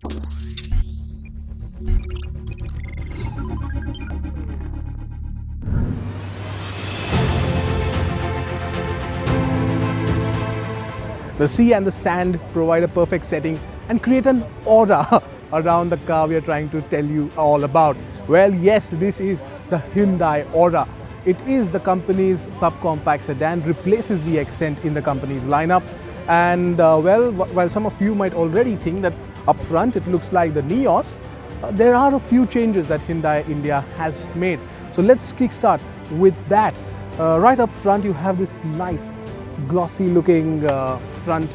The sea and the sand provide a perfect setting and create an aura around the car we are trying to tell you all about. Well, yes, this is the Hyundai Aura. It is the company's subcompact sedan, replaces the Xcent in the company's lineup. And well, while some of you might already think that up front it looks like the Nios, there are a few changes that Hyundai India has made. So let's kickstart with that. Right up front you have this nice glossy looking front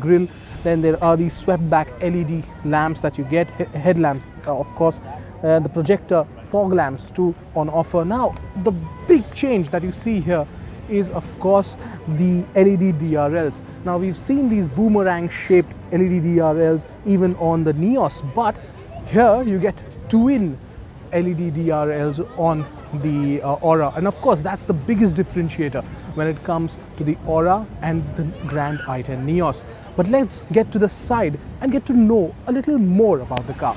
grille. Then there are these swept back LED lamps that you get, headlamps of course, the projector fog lamps too on offer. Now the big change that you see here is of course the LED DRLs. Now we've seen these boomerang shaped LED DRLs even on the Nios, but here you get twin LED DRLs on the Aura, and of course that's the biggest differentiator when it comes to the Aura and the Grand i10 Nios. But let's get to the side and get to know a little more about the car.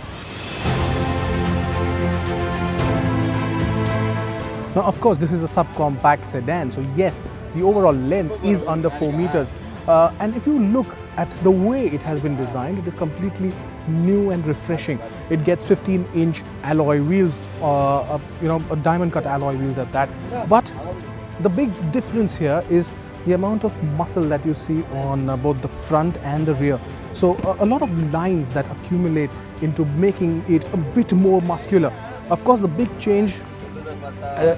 Now of course this is a subcompact sedan, so yes, the overall length is under 4 meters, and if you look at the way it has been designed, it is completely new and refreshing. It gets 15-inch alloy wheels, diamond cut alloy wheels at that. But the big difference here is the amount of muscle that you see on both the front and the rear. So a lot of lines that accumulate into making it a bit more muscular. Of course the big change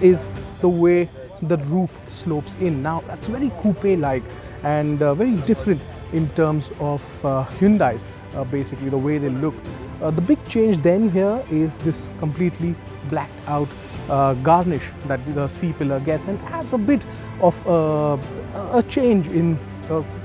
is the way the roof slopes in. Now that's very coupe-like and very different in terms of Hyundai's, basically the way they look. The big change then here is this completely blacked out garnish that the C-pillar gets, and adds a bit of a change in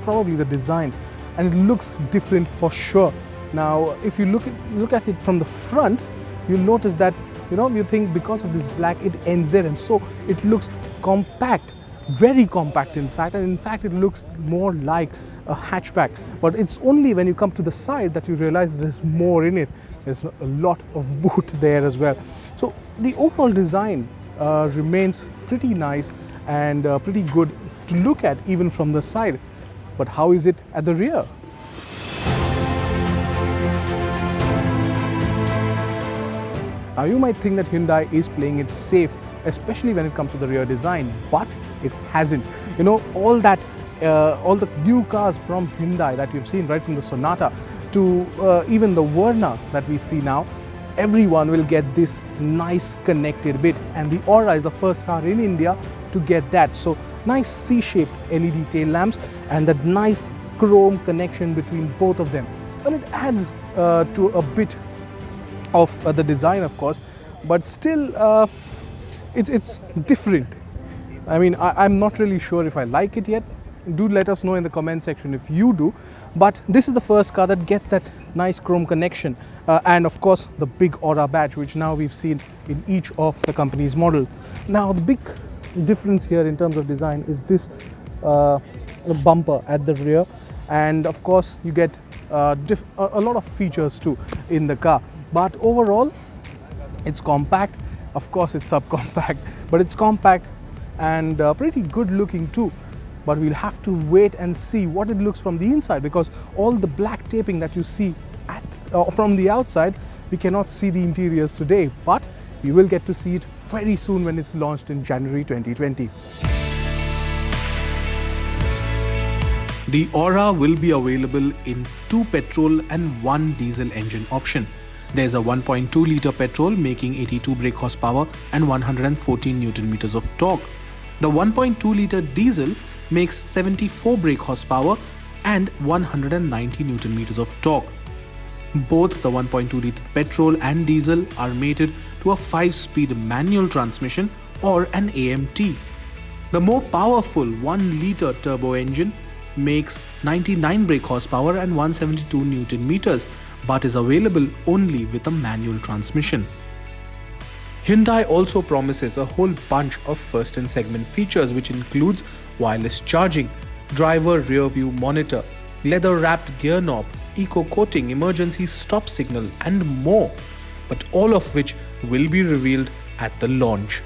probably the design, and it looks different for sure. Now if you look at it from the front, you'll notice that you think because of this black it ends there, and so it looks compact, very compact in fact, and in fact it looks more like a hatchback. But it's only when you come to the side that you realize there's more in it. There's a lot of boot there as well. So the overall design remains pretty nice and pretty good to look at even from the side. But how is it at the rear? Now you might think that Hyundai is playing it safe, especially when it comes to the rear design, but it hasn't. All the new cars from Hyundai that you've seen, right from the Sonata to even the Verna that we see now, everyone will get this nice connected bit, and the Aura is the first car in India to get that. So nice C-shaped LED tail lamps and that nice chrome connection between both of them. Well, it adds to a bit of the design of course, but still it's different. I mean, I'm not really sure if I like it yet. Do let us know in the comment section if you do. But this is the first car that gets that nice chrome connection, and of course the big Aura badge, which now we've seen in each of the company's model. Now the big difference here in terms of design is this bumper at the rear, and of course you get a lot of features too in the car. But overall it's compact. Of course it's subcompact, but it's compact and pretty good looking too. But we'll have to wait and see what it looks from the inside, because all the black taping that you see from the outside, we cannot see the interiors today, but we will get to see it very soon when it's launched in January 2020. The Aura will be available in 2 petrol and 1 diesel engine option. There's a 1.2 litre petrol making 82 brake horsepower and 114 Newton meters of torque. The 1.2 litre diesel makes 74 brake horsepower and 190 Newton meters of torque. Both the 1.2 litre petrol and diesel are mated to a 5-speed manual transmission or an AMT. The more powerful 1 litre turbo engine makes 99 brake horsepower and 172 Newton meters, but is available only with a manual transmission. Hyundai also promises a whole bunch of first and segment features, which includes wireless charging, driver rear view monitor, leather wrapped gear knob, eco coating, emergency stop signal, and more. But all of which will be revealed at the launch.